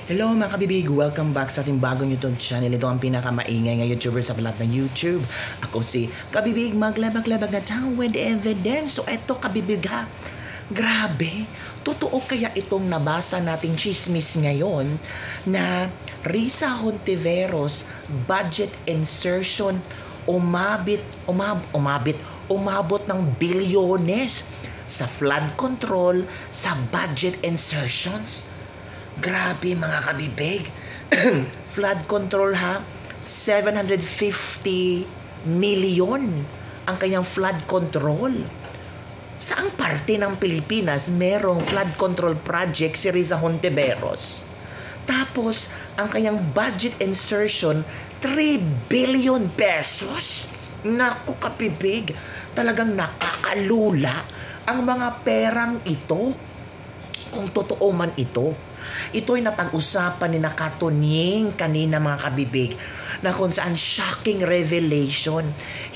Hello mga kabibig! Welcome back sa ating bagong YouTube channel. Ito ang pinakamaingay ng YouTuber sa lahat ng YouTube. Ako si Kabibig, maglabag-labag na town with evidence. So eto kabibig ha, grabe, totoo kaya itong nabasa nating chismis ngayon na Risa Hontiveros budget insertion umabot ng bilyones sa flood control, sa budget insertions? Grabe mga kabibig. Flood control ha, 750 million ang kanyang flood control. Saang parte ng Pilipinas merong flood control project si Risa Hontiveros? Tapos, ang kanyang budget insertion, 3 billion pesos? Naku kabibig, talagang nakakalula ang mga perang ito. Kung totoo man ito. Ito'y napag-usapan ni Nakatunying kanina mga kabibig na kung saan shocking revelation.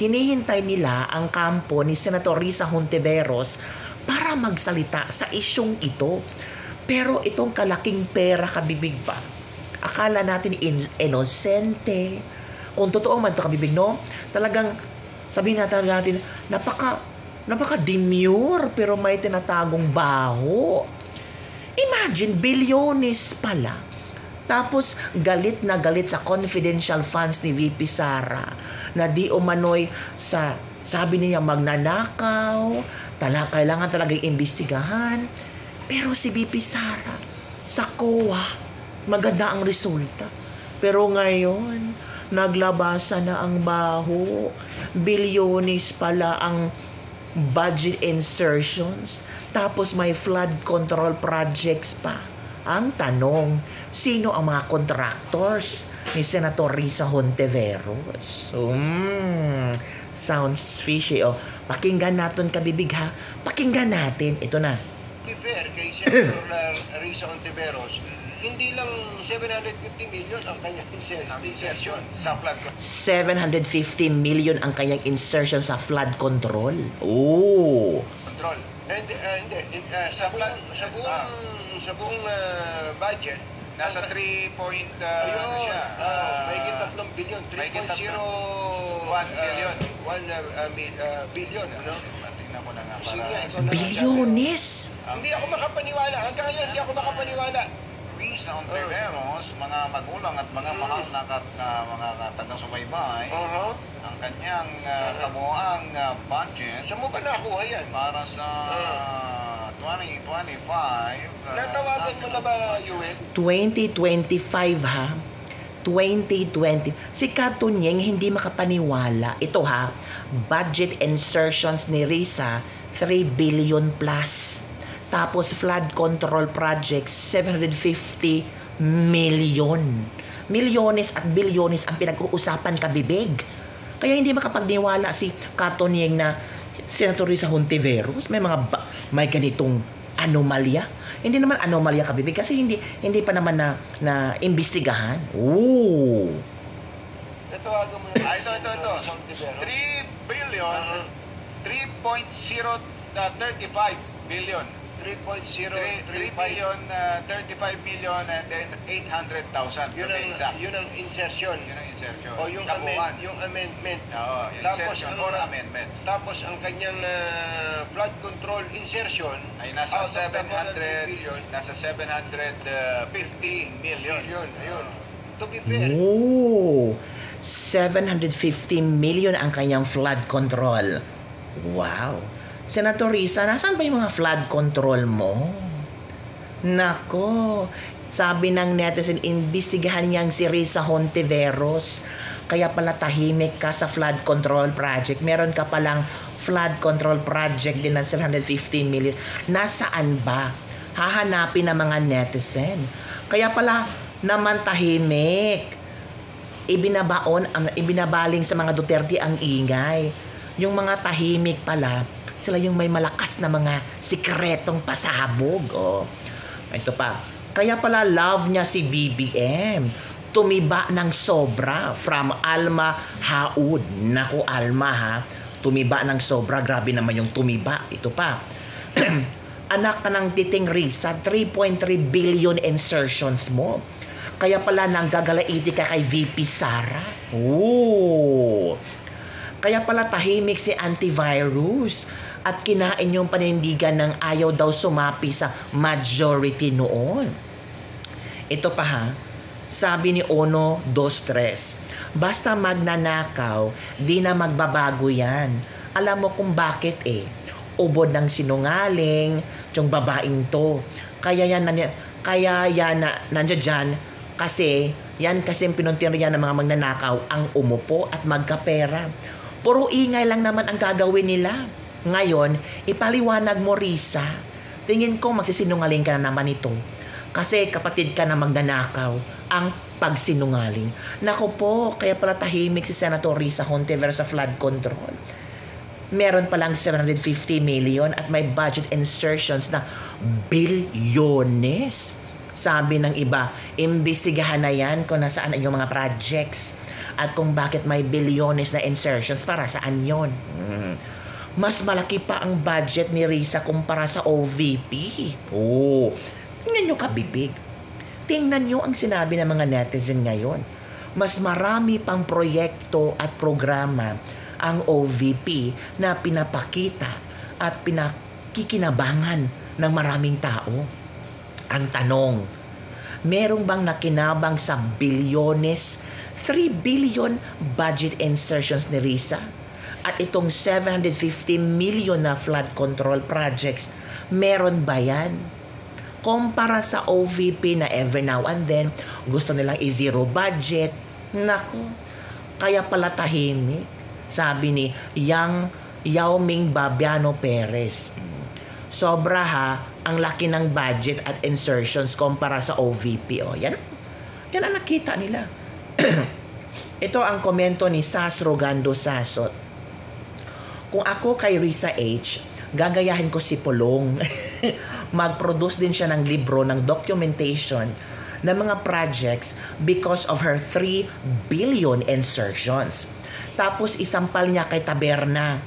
Hinihintay nila ang kampo ni Senator Risa Hontiveros para magsalita sa isyong ito. Pero itong kalaking pera kabibig pa, akala natin inosente. Kung totoo man ito kabibig, no? Talagang sabihin natin napaka-demure pero may tinatagong baho. Imagine, bilyones pala. Tapos, galit na galit sa confidential funds ni VP Sara na di umano'y sabi niya magnanakaw, kailangan talaga imbestigahan. Pero si VP Sara, sa COA, maganda ang resulta. Pero ngayon, naglabasa na ang baho. Bilyones pala ang budget insertions. Tapos may flood control projects pa. Ang tanong, sino ang mga contractors ni Senator Risa Hontiveros? Sounds fishy. O, pakinggan natin kabibig ha. Pakinggan natin. Ito na. To be fair kay Senator Risa Hontiveros, hindi lang 750 million ang kanyang insertion sa flood control. 750 million ang kanyang insertion sa flood control. Oh! Control. And hindi sa buong budget nasa 3 point ano siya? Mahigit 3 billion, 3.01 billion. 1 billion, ano? Tingnan ko na nga para. Bilyones! Hindi ako makapaniwala. Hanggang ngayon, hindi ako makapaniwala. Risa Hontiveros, mga magulang at mga mahal na mga taga-subaybay, ang kanyang kabuoang budget. Saan mo ba nakuha yan? Para sa 2025. Natawagan mo na ba, Yuel? 2025 ha. 2020. Si Katunyeng hindi makapaniwala. Ito ha, budget insertions ni Risa, 3 billion plus. Tapos flood control projects, 750 million. Milyones at bilyones ang pinag-uusapan kabibig. Kaya hindi makapagniwala si Katunyeng na Senator Risa Hontiveros may ganitong anomalya. Hindi naman anomalya kabibig kasi hindi pa naman na imbestigahan. Oo. Natawagan mo na. Ito. 3 billion, 3.035 billion. 3.035 billion, 35 million and then 800,000 to be exact. Yun ang insertion. Yun ang insertion. O yung amendment. Oo, insertion or amendments. Tapos ang kanyang flood control insertion Ay nasa out of the 700 billion, nasa 750 million. Ayun. To be fair. Oh, 750 million ang kanyang flood control. Wow. Senator Risa, nasaan ba yung mga flood control mo? Nako, sabi ng netizen, imbestigahan niyang si Risa Hontiveros. Kaya pala tahimik ka sa flood control project. Meron ka palang flood control project din ng 750 million. Nasaan ba? Hahanapin ng mga netizen. Kaya pala naman tahimik. Ibinabaling sa mga Duterte ang ingay. Yung mga tahimik pala, sila yung may malakas na mga sikretong pasabog. Oh. Ito pa. Kaya pala love niya si BBM. Tumiba ng sobra from Alma Haud. Naku, Alma ha. Tumiba ng sobra. Grabe naman yung tumiba. Ito pa. Anak ka ng titing Risa, 3.3 billion insertions mo. Kaya pala nanggagalaiti ka kay VP Sara. Oo. Kaya pala tahimik si antivirus at kinain yung panindigan ng ayaw daw sumapi sa majority noon. Ito pa ha, sabi ni Ono Dos Tres, basta magnanakaw, di na magbabago yan. Alam mo kung bakit ubod ng sinungaling, yung babaeng to. Kaya yan nandiyan dyan, kasi yan kasi pinuntiryan ng mga magnanakaw ang umupo at magkapera. Puro ingay lang naman ang gagawin nila. Ngayon, ipaliwanag mo, Risa. Tingin ko magsisinungaling ka na naman ito. Kasi kapatid ka na magnanakaw ang pagsinungaling. Nako po, kaya pala tahimik si Senator Risa Hontiveros sa flood control. Meron palang 750 million at may budget insertions na bilyones. Sabi ng iba, imbestigahan na yan kung nasaan ang mga projects at kung bakit may bilyones na insertions, para saan yon. Mas malaki pa ang budget ni Risa kumpara sa OVP. Oh, tingnan nyo kabibig. Tingnan nyo ang sinabi ng mga netizen ngayon. Mas marami pang proyekto at programa ang OVP na pinapakita at pinakikinabangan ng maraming tao. Ang tanong, merong bang nakinabang sa bilyones, 3 billion budget insertions ni Risa? At itong 750 million na flood control projects, meron ba yan? Kumpara sa OVP na every now and then, gusto nilang i-zero budget. Nako, kaya pala tahimik. Sabi ni Yao Ming Babiano Perez. Sobra ha, ang laki ng budget at insertions kumpara sa OVP. O, yan ang nakita nila. Ito ang komento ni Sas Rogando Sasot. Kung ako kay Risa H, gagayahin ko si Pulong. Mag-produce din siya ng libro ng documentation ng mga projects because of her 3 billion insertions. Tapos isampal niya kay Taberna.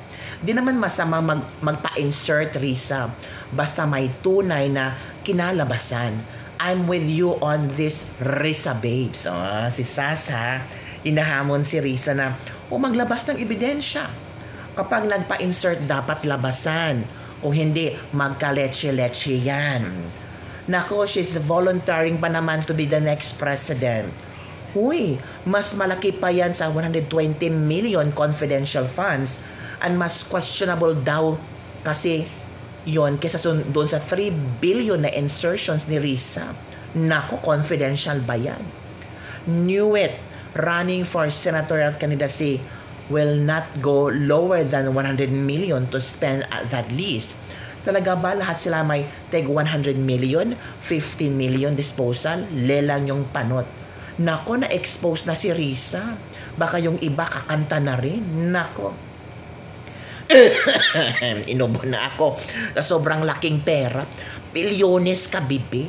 Di naman masama magpa-insert, Risa. Basta may tunay na kinalabasan. I'm with you on this, Risa babes. Si Sas ha, inahamon si Risa na maglabas ng ebidensya. Kapag nagpa-insert, dapat labasan. Kung hindi, magka-leche-leche yan. Nako, she's volunteering pa naman to be the next president. Huy, mas malaki pa yan sa 120 million confidential funds and mas questionable daw kasi yon kesa doon sa 3 billion na insertions ni Risa. Nako, confidential ba yan? Knew it. Running for senatorial candidacy will not go lower than 100 million to spend at that least. Talaga ba lahat sila may tag 100 million, 15 million disposal? Lelang yung panot. Nako, na-expose na si Risa. Baka yung iba kakanta na rin. Nako. Inubo na ako. Sa sobrang laking pera. Bilyones ka, bibig.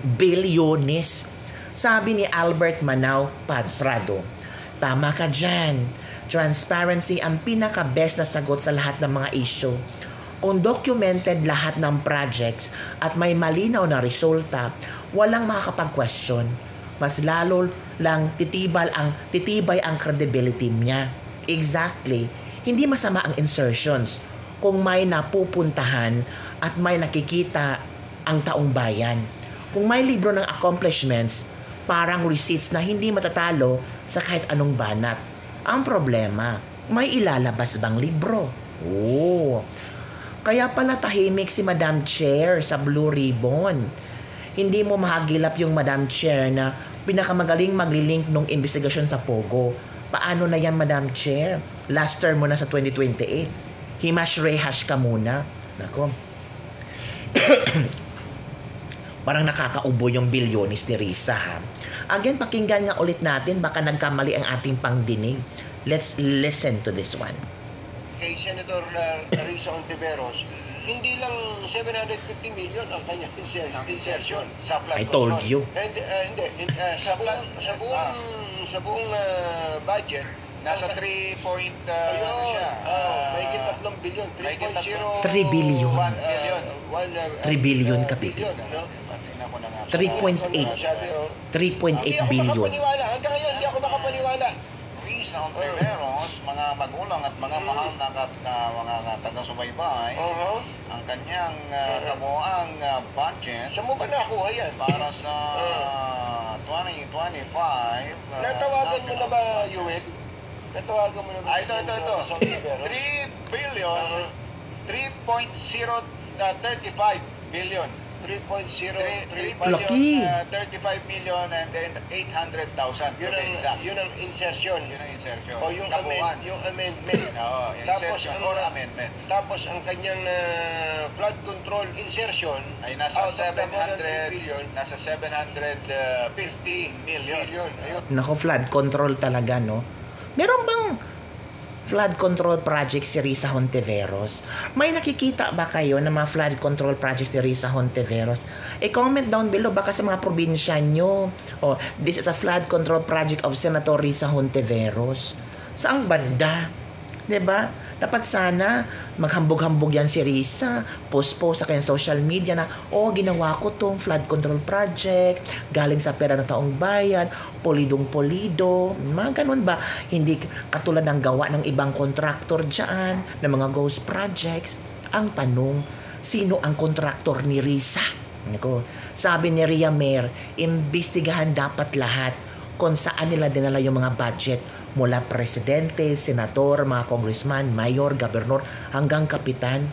Bilyones. Sabi ni Albert Manao Prado, tama ka dyan. Transparency ang pinaka-best na sagot sa lahat ng mga issue. Kung documented lahat ng projects at may malinaw na resulta, walang makakapag-question. Mas lalo lang titibay ang credibility niya. Exactly. Hindi masama ang insertions kung may napupuntahan at may nakikita ang taong bayan. Kung may libro ng accomplishments, parang receipts na hindi matatalo sa kahit anong banat. Ang problema, may ilalabas bang libro? Oh. Kaya pala tahimik si Madam Chair sa Blue Ribbon. Hindi mo mahagilap yung Madam Chair na pinakamagaling maglilink nung investigasyon sa Pogo. Paano na yan, Madam Chair? Last term mo na sa 2028. Himash-rehash ka muna. Nako. Parang nakakaubo yung bilyonis ni Risa ha. Again, pakinggan nga ulit natin, baka nagkamali ang ating pangdinig. Let's listen to this one. Kay Senator Risa Hontiveros, hindi lang 750 million ang kanyang insertion sa flood I told you. And, hindi, sa buong budget, Nasa 3 point, ano siya? Mahigit 3 bilyon. 3.0. 3 billion. 1 billion. 3 billion kapipit. Tingnan ko na nga. 3.8. 3.8 billion. Hanggang ngayon, hindi ako makapaniwala. Risa Ontiveros, mga magulang at mga mahal na mga taga-subaybay, ang kanyang kabuoang budget Saan mo ba nakuha yan? para sa 2025. Natawagan mo na ba, Yuel? Natawagan mo na ba? Ito. 3 billion, 3.035 billion. 3.035. Laki. 35 million and then 800,000. Yun ang insertion. Yun ang insertion. O yung Kabuuan. amendment. Oo, Tapos insertion ang or amendments. Tapos ang kanyang flood control insertion Ay nasa out of the 700 billion, nasa 750 million. Ayun. Nako, flood control talaga, no? Meron bang flood control project si Risa Hontiveros? May nakikita ba kayo na mga flood control project ni Risa Hontiveros? I-comment down below baka sa mga probinsya nyo. Oh, this is a flood control project of Senator Risa Hontiveros. Saang banda? 'Di ba? Dapat sana maghambog-hambog yan si Risa. Post sa kanyang social media na, ginawa ko tong flood control project, galing sa pera ng taong bayan, polidong-polido, mga ganun ba? Hindi katulad ng gawa ng ibang contractor dyan, ng mga ghost projects. Ang tanong, sino ang contractor ni Risa? Sabi ni Ria Mer, imbestigahan dapat lahat kung saan nila dinala yung mga budget mula presidente, senador, mga congressman, mayor, gobernador, hanggang kapitan.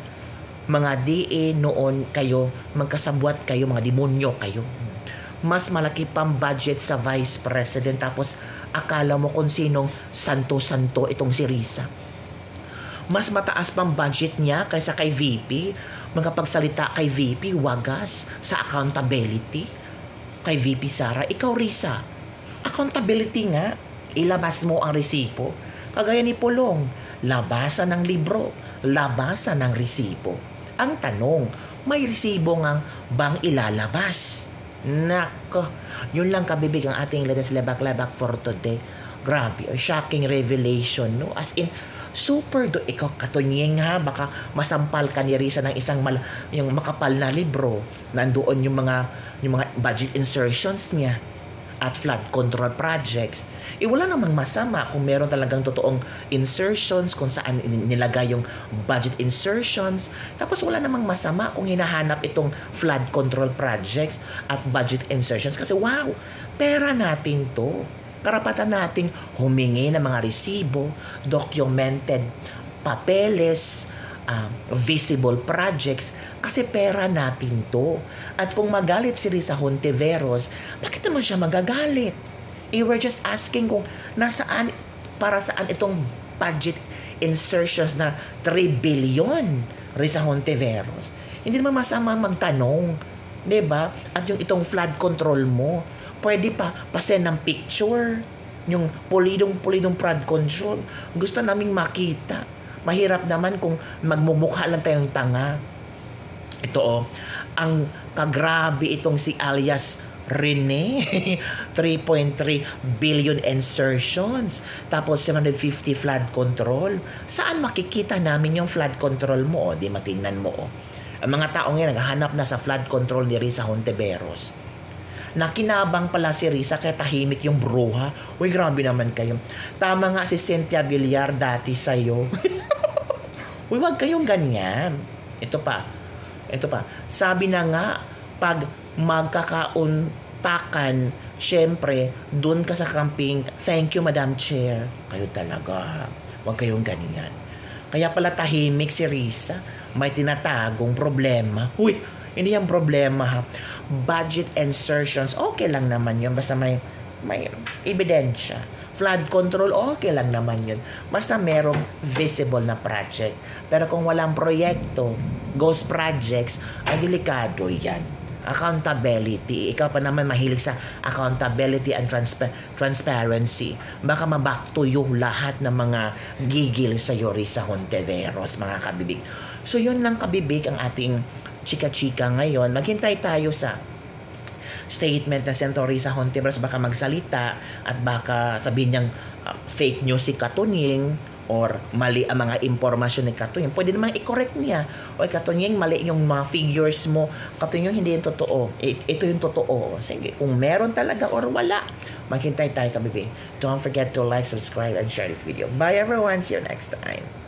Mga DA noon kayo, magkasabwat kayo, mga demonyo kayo. Mas malaki pang budget sa vice president, tapos akala mo kung sinong santo-santo itong si Risa. Mas mataas pang budget niya kaysa kay VP. Magkapagsalita kay VP, wagas sa accountability. Kay VP Sara, ikaw Risa, accountability nga. Ilabas mo ang resibo. Kagaya ni Pulong, labasan ng libro, labasan ng resibo. Ang tanong, may resibo nga bang ilalabas? Nako, yun lang kabibig ang ating latest lebak-lebak for today. Grabe, shocking revelation, no? As in, super do ikaw katunyeng ha, baka masampal ka ni Risa ng isang yung makapal na libro. Nandoon yung mga budget insertions niya at flood control projects. Wala namang masama kung meron talagang totoong insertions, kung saan nilagay yung budget insertions. Tapos wala namang masama kung hinahanap itong flood control projects at budget insertions. Kasi wow, pera natin to. Karapatan nating humingi ng mga resibo, documented papeles, visible projects, kasi pera natin to. At kung magalit si Risa Hontiveros, bakit naman siya magagalit? We're just asking kung nasaan, para saan itong budget insertions na 3 billion, Risa Hontiveros. Hindi naman masama magtanong, diba? At yung itong flood control mo, pwede pa pasend ng picture, yung polidong flood control. Gusto naming makita. Mahirap naman kung magmumukha lang tayong tanga. Ito ang kagrabe itong si alias Rene, 3.3 billion insertions, tapos 750 flood control. Saan makikita namin yung flood control mo? Di matingnan mo. Ang mga tao ngayon naghahanap na sa flood control ni Risa Hontiveros. Nakinabang pala si Risa kaya tahimik yung bruha. Uy, grabe naman kayo. Tama nga si Cynthia Villar dati sa'yo. Uy, wag kayong ganyan. Ito pa. Sabi na nga, pag magkakauntakan, syempre, dun ka sa camping, thank you, Madam Chair. Kayo talaga. Huwag kayong ganyan. Kaya pala tahimik si Risa. May tinatagong problema. Uy, hindi yung problema ha. Budget insertions, okay lang naman yun. Basta may ebidensya. Flood control, okay lang naman yun. Basta merong visible na project. Pero kung walang proyekto, ghost projects, ay delikado yan. Accountability. Ikaw pa naman mahilig sa accountability and transparency. Baka maback to you lahat ng mga gigil sa Risa Hontiveros, mga kabibig. So yun lang kabibig ang ating chika-chika ngayon. Maghintay tayo sa statement na Senator Risa Hontiveros baka magsalita at baka sabihin niyang fake news si Katunying or mali ang mga impormasyon ni Katunying, pwede naman i-correct niya. O Katunying, mali yung mga figures mo. Katunying, hindi yung totoo. Ito yung totoo. Sige, kung meron talaga or wala, maghintay tayo, kabibing. Don't forget to like, subscribe, and share this video. Bye everyone. See you next time.